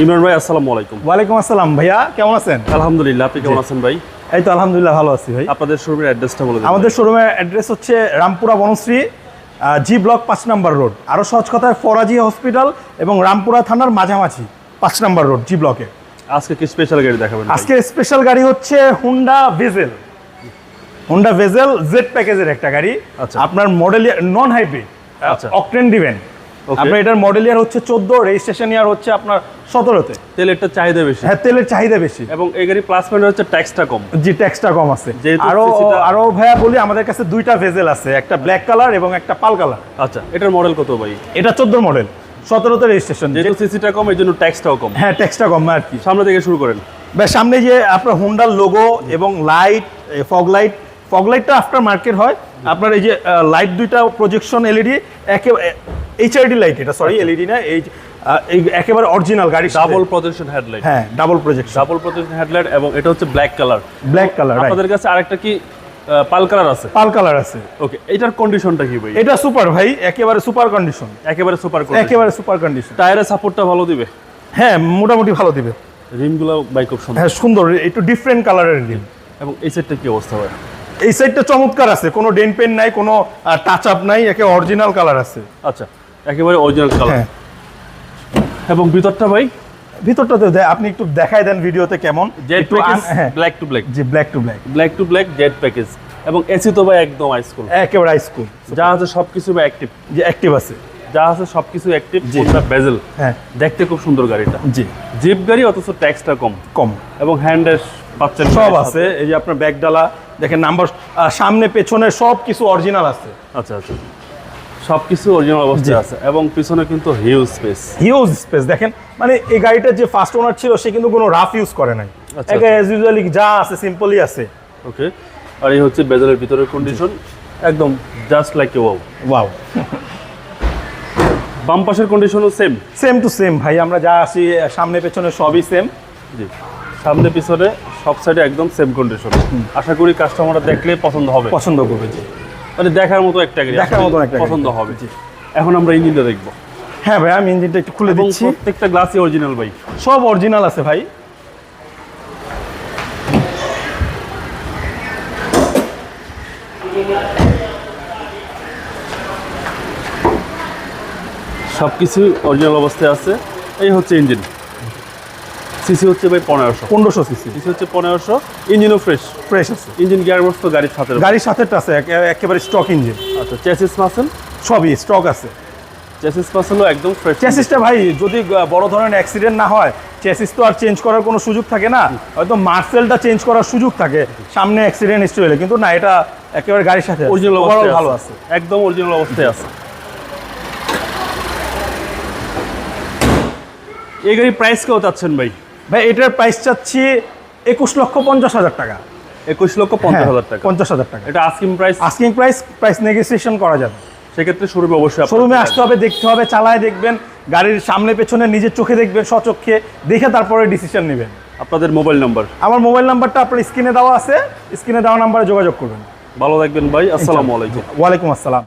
ইমরান ভাই আসসালামু আলাইকুম। ওয়ালাইকুম আসসালাম ভাইয়া, কেমন আছেন? আলহামদুলিল্লাহ, আপনি কেমন আছেন ভাই? এই তো আলহামদুলিল্লাহ ভালো আছি ভাই। আপনাদের শোরুমের অ্যাড্রেসটা বলে দিন। আমাদের শোরুমের অ্যাড্রেস হচ্ছে রামপুরা বনশ্রী, জি ব্লক 5 নম্বর রোড। আরও সহজ কথায় ফরাজি হসপিটাল এবং রামপুরা থানার মাঝামাঝি 5 নম্বর রোড জি ব্লকে। আজকে কি স্পেশাল গাড়ি দেখাবেন? আজকে স্পেশাল গাড়ি হচ্ছে হুন্ডা ভেজেল জেড প্যাকেজের একটা গাড়ি। আচ্ছা। আপনার মডেল নন হাইব্রিড, আচ্ছা। অকটেন ডিভেন। Okay. আপনার এটার মডেল ইয়ার হচ্ছে 14, রেজিস্ট্রেশন ইয়ার হচ্ছে আপনার 17তে। তেলেরটা চাহিদা বেশি। হ্যাঁ, তেলের চাহিদা বেশি এবং এই গাড়ি প্লাস পয়েন্ট হচ্ছে ট্যাক্সটা কম। জি, ট্যাক্সটা কম আছে। যেহেতু আরো CC-টা আরো ভাইয়া বলি, আমাদের কাছে দুইটা ভেজেল আছে, একটা ব্ল্যাক কালার এবং একটা পাল কালার। আচ্ছা, এটার মডেল কত ভাই? এটা 14 মডেল, 17তে রেজিস্ট্রেশন। যেহেতু সিসিটা কম, এই জন্য ট্যাক্সটাও কম। হ্যাঁ, ট্যাক্সটা কম আর কি। সামনে থেকে শুরু করেন ভাই, সামনে যে আপনার হুন্ডার লোগো এবং লাইট, ফগ লাইটটা আফটার মার্কেট হয়। আপনার এই যে লাইট দুইটা প্রজেকশন এলইডি, একেবারে এইচআরডি লাইট, এটা সরি এলইডি না, এই একেবারে অরিজিনাল গাড়ি, ডাবল প্রজেকশন হেডলাইট। হ্যাঁ, ডাবল প্রজেকশন হেডলাইট এবং এটা হচ্ছে ব্ল্যাক কালার। আপনাদের কাছে আরেকটা কি পাল কালার আছে? পাল কালার আছে। ওকে, এটার কন্ডিশনটা কি ভাই? এটা সুপার ভাই, একেবারে সুপার কন্ডিশন। একেবারে সুপার কন্ডিশন। টায়ারের সাপোর্টটা ভালো দিবে? হ্যাঁ, মোটামুটি ভালো দিবে। রিমগুলো ভাই খুব সুন্দর। হ্যাঁ, সুন্দর, একটু ডিফারেন্ট কালারের রিম। এবং এই সেটটা কি অবস্থা ভাই? এই সাইডটা চমৎকার আছে, কোনো ডেন্ট পেন নাই, কোনো টাচ আপ নাই, একে অরিজিনাল কালার আছে। আচ্ছা, একেবারে অরিজিনাল কালার। হ্যাঁ। এবং ভিতরটা ভাই? ভিতরটাতে আপনি একটু দেখাই দেন ভিডিওতে কেমন। Z package, black to black. জি, black to black Z package. এবং এসি তো ভাই একদম হাইস্কুল, একেবারে হাইস্কুল। যা আছে সবকিছু ভাই অ্যাক্টিভ। যে অ্যাক্টিভ আছে, যা আছে সবকিছু অ্যাক্টিভ। জি। কোনটা বেজেল? হ্যাঁ, দেখতে খুব সুন্দর গাড়িটা। জি, জিপ গাড়ি, অথচ ট্যাক্সটা কম। এবং হ্যান্ডেল পাচ্ছেন সব আছে। এই যে আপনার ব্যাক ডালা দেখেন, নাম্বার সামনে পেছনে সব কিছু অরিজিনাল আছে। আচ্ছা, সবকিছু অরিজিনাল অবস্থায় আছে। এবং পিছনে কিন্তু হিউজ স্পেস দেখেন। মানে এই গাড়িটার যে ফার্স্ট ওনার ছিল, সে কিন্তু কোনো রাফ ইউজ করে নাই। আচ্ছা। অ্যাজ ইউজুয়ালি যা আছে সিম্পলই আছে। ওকে, আর এই হচ্ছে বেজেলের ভিতরের কন্ডিশন, একদম জাস্ট লাইক এ ওয়াও। বাম পাশের কন্ডিশনও সেম টু সেম ভাই, আমরা যা আছি সামনে পেছনে সবই সেম। জি, সামনে পিছনে সব সাইডে একদম সেম কন্ডিশন। আশা করি কাস্টমাররা দেখলে পছন্দ করবে। জি, মানে দেখার মতো একটা গাড়ি, পছন্দ হবে। জি, এখন আমরা ইঞ্জিনটা দেখবো। হ্যাঁ ভাই, আমি ইঞ্জিনটা একটু খুলে দিচ্ছি। প্রত্যেকটা গ্লাসই অরিজিনাল ভাই, সব অরিজিনাল আছে ভাই। সবকিছু অরিজিনাল অবস্থায় আছে। এই হচ্ছে ইঞ্জিন। সিসি হচ্ছে ভাই 1500 সিসি। সিসি হচ্ছে 1500। ইঞ্জিনও ফ্রেশ আছে। ইঞ্জিন গিয়ারবক্স তো গাড়ির সাথে আছে, একেবারে স্টক ইঞ্জিন। আচ্ছা, চেসিস মাসেল সবই স্টক আছে। চেসিস মাসেলও একদম ফ্রেশ। চেসিসটা ভাই যদি বড় ধরনের অ্যাক্সিডেন্ট না হয়, চেসিস তো আর চেঞ্জ করার কোনো সুযোগ থাকে না। হয়তো মার্সেলটা চেঞ্জ করার সুযোগ থাকে সামনে অ্যাক্সিডেন্ট হিস্ট্রি হলে, কিন্তু না, এটা একেবারে গাড়ির সাথে অরিজিনাল অবস্থায় ভালো আছে, একদম অরিজিনাল অবস্থায় আছে। এই গাড়ির প্রাইস কেউ চাচ্ছেন ভাই? ভাই, এটার প্রাইস চাচ্ছি 21,50,000 টাকা। 21,50,000 টাকা। 50,000 টাকা এটা আস্কিং প্রাইস নেগোসিয়েশন করা যাবে। সেক্ষেত্রে শোরুমে অবশ্যই শোরুমে আসতে হবে, দেখতে হবে, চালায় দেখবেন, গাড়ির সামনে পেছনে নিজের চোখে দেখবেন, স্বচক্ষে দেখে তারপরে ডিসিশন নেবেন। আপনাদের মোবাইল নাম্বার? আমার মোবাইল নাম্বারটা আপনার স্ক্রিনে দেওয়া আছে, স্ক্রিনে দেওয়া নাম্বারে যোগাযোগ করবেন। ভালো থাকবেন ভাই, আসসালামু আলাইকুম। ওয়ালাইকুম আসসালাম।